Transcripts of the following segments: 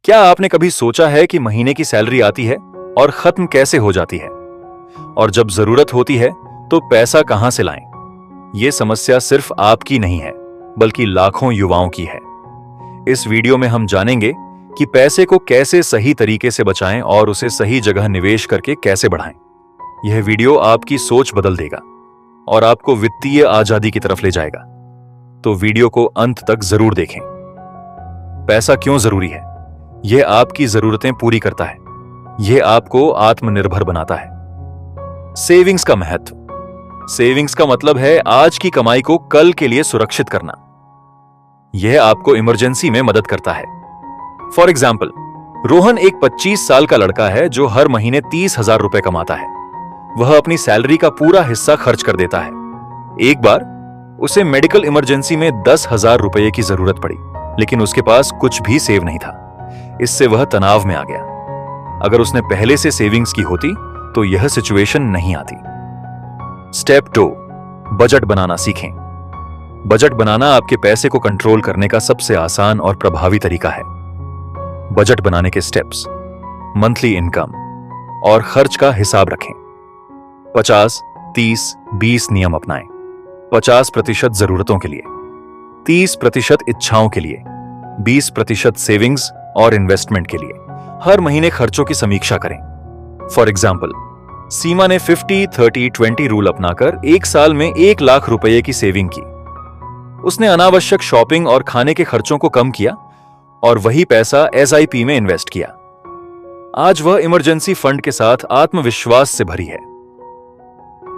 क्या आपने कभी सोचा है कि महीने की सैलरी आती है और खत्म कैसे हो जाती है, और जब जरूरत होती है तो पैसा कहां से लाएं? यह समस्या सिर्फ आपकी नहीं है, बल्कि लाखों युवाओं की है। इस वीडियो में हम जानेंगे कि पैसे को कैसे सही तरीके से बचाएं और उसे सही जगह निवेश करके कैसे बढ़ाएं। यह वीडियो आपकी सोच बदल देगा और आपको वित्तीय आजादी की तरफ ले जाएगा। तो वीडियो को अंत तक जरूर देखें। पैसा क्यों जरूरी है? यह आपकी जरूरतें पूरी करता है, यह आपको आत्मनिर्भर बनाता है। सेविंग्स का महत्व। सेविंग्स का मतलब है आज की कमाई को कल के लिए सुरक्षित करना। यह आपको इमरजेंसी में मदद करता है। फॉर एग्जाम्पल, रोहन एक 25 साल का लड़का है जो हर महीने 30,000 रुपए कमाता है। वह अपनी सैलरी का पूरा हिस्सा खर्च कर देता है। एक बार उसे मेडिकल इमरजेंसी में 10,000 रुपए की जरूरत पड़ी, लेकिन उसके पास कुछ भी सेव नहीं था। इससे वह तनाव में आ गया। अगर उसने पहले से सेविंग्स की होती तो यह सिचुएशन नहीं आती। स्टेप 2, बजट बनाना सीखें। बजट बनाना आपके पैसे को कंट्रोल करने का सबसे आसान और प्रभावी तरीका है। बजट बनाने के स्टेप्स: मंथली इनकम और खर्च का हिसाब रखें। 50-30-20 नियम अपनाएं। 50% जरूरतों के लिए, 30% इच्छाओं के लिए, 20% सेविंग्स और इन्वेस्टमेंट के लिए। हर महीने खर्चों की समीक्षा करें। फॉर एग्जाम्पल, सीमा ने 50-30-20 रूल अपनाकर एक साल में 1 लाख रुपए की सेविंग की। उसने अनावश्यक शॉपिंग और खाने के खर्चों को कम किया और वही पैसा SIP में इन्वेस्ट किया। आज वह इमरजेंसी फंड के साथ आत्मविश्वास से भरी है।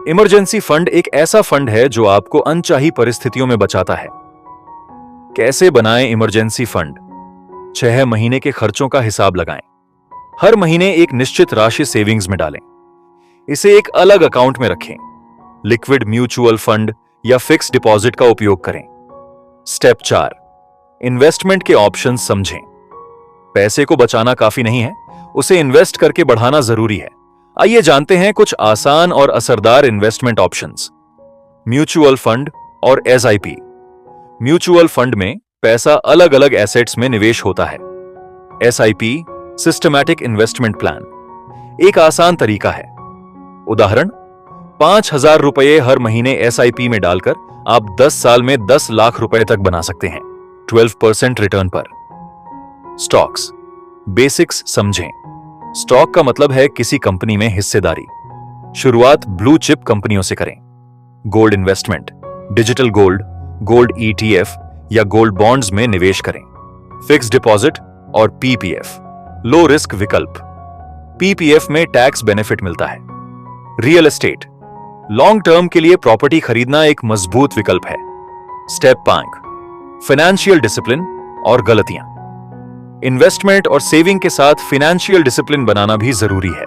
इमरजेंसी फंड एक ऐसा फंड है जो आपको अनचाही परिस्थितियों में बचाता है। कैसे बनाएं इमरजेंसी फंड? 6 महीने के खर्चों का हिसाब लगाएं। हर महीने एक निश्चित राशि सेविंग्स में डालें। इसे एक अलग अकाउंट में रखें। लिक्विड म्यूचुअल फंड या फिक्स डिपॉजिट का उपयोग करें। स्टेप 4, इन्वेस्टमेंट के ऑप्शंस समझें। पैसे को बचाना काफी नहीं है, उसे इन्वेस्ट करके बढ़ाना जरूरी है। आइए जानते हैं कुछ आसान और असरदार इन्वेस्टमेंट ऑप्शंस। म्यूचुअल फंड और SIP। म्यूचुअल फंड में पैसा अलग अलग एसेट्स में निवेश होता है। SIP सिस्टमैटिक इन्वेस्टमेंट प्लान एक आसान तरीका है। उदाहरण, 5,000 रुपए हर महीने SIP में डालकर आप 10 साल में 10 लाख रुपए तक बना सकते हैं, 12% रिटर्न पर। स्टॉक्स। बेसिक्स समझें। स्टॉक का मतलब है किसी कंपनी में हिस्सेदारी। शुरुआत ब्लू चिप कंपनियों से करें। Gold investment, digital gold, gold ETF या गोल्ड बॉन्ड्स में निवेश करें। फिक्स डिपॉजिट और PPF लो रिस्क विकल्प। PPF में टैक्स बेनिफिट मिलता है। रियल एस्टेट, लॉन्ग टर्म के लिए प्रॉपर्टी खरीदना एक मजबूत विकल्प है। स्टेप 5, फाइनेंशियल डिसिप्लिन और गलतियां। इन्वेस्टमेंट और सेविंग के साथ फाइनेंशियल डिसिप्लिन बनाना भी जरूरी है।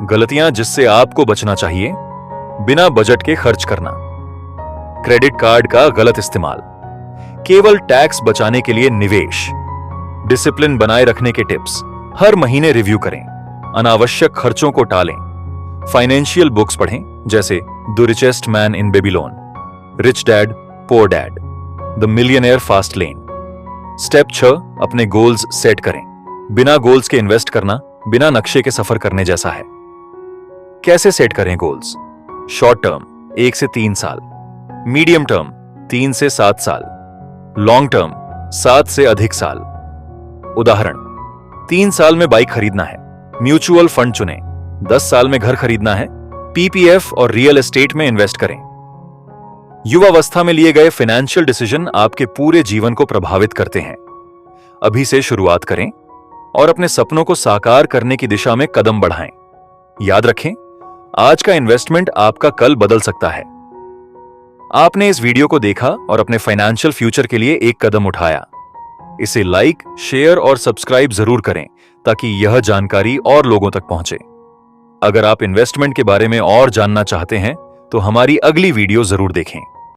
गलतियां जिससे आपको बचना चाहिए: बिना बजट के खर्च करना, क्रेडिट कार्ड का गलत इस्तेमाल, केवल टैक्स बचाने के लिए निवेश। डिसिप्लिन बनाए रखने के टिप्स: हर महीने रिव्यू करें, अनावश्यक खर्चों को टालें, फाइनेंशियल बुक्स पढ़ें जैसे the richest man in Babylon, rich dad poor dad, the millionaire fast lane. Step 6, अपने गोल्स सेट करें। बिना गोल्स के इन्वेस्ट करना बिना नक्शे के सफर करने जैसा है। कैसे सेट करें गोल्स? शॉर्ट टर्म 1 से 3 साल, मीडियम टर्म 3 से 7 साल, लॉन्ग टर्म 7 से अधिक साल। उदाहरण, 3 साल में बाइक खरीदना है, म्यूचुअल फंड चुनें। 10 साल में घर खरीदना है, PPF और रियल एस्टेट में इन्वेस्ट करें। युवावस्था में लिए गए फाइनेंशियल डिसीजन आपके पूरे जीवन को प्रभावित करते हैं। अभी से शुरुआत करें और अपने सपनों को साकार करने की दिशा में कदम बढ़ाएं। याद रखें, आज का इन्वेस्टमेंट आपका कल बदल सकता है। आपने इस वीडियो को देखा और अपने फाइनेंशियल फ्यूचर के लिए एक कदम उठाया। इसे लाइक, शेयर और सब्सक्राइब जरूर करें ताकि यह जानकारी और लोगों तक पहुंचे। अगर आप इन्वेस्टमेंट के बारे में और जानना चाहते हैं तो हमारी अगली वीडियो जरूर देखें।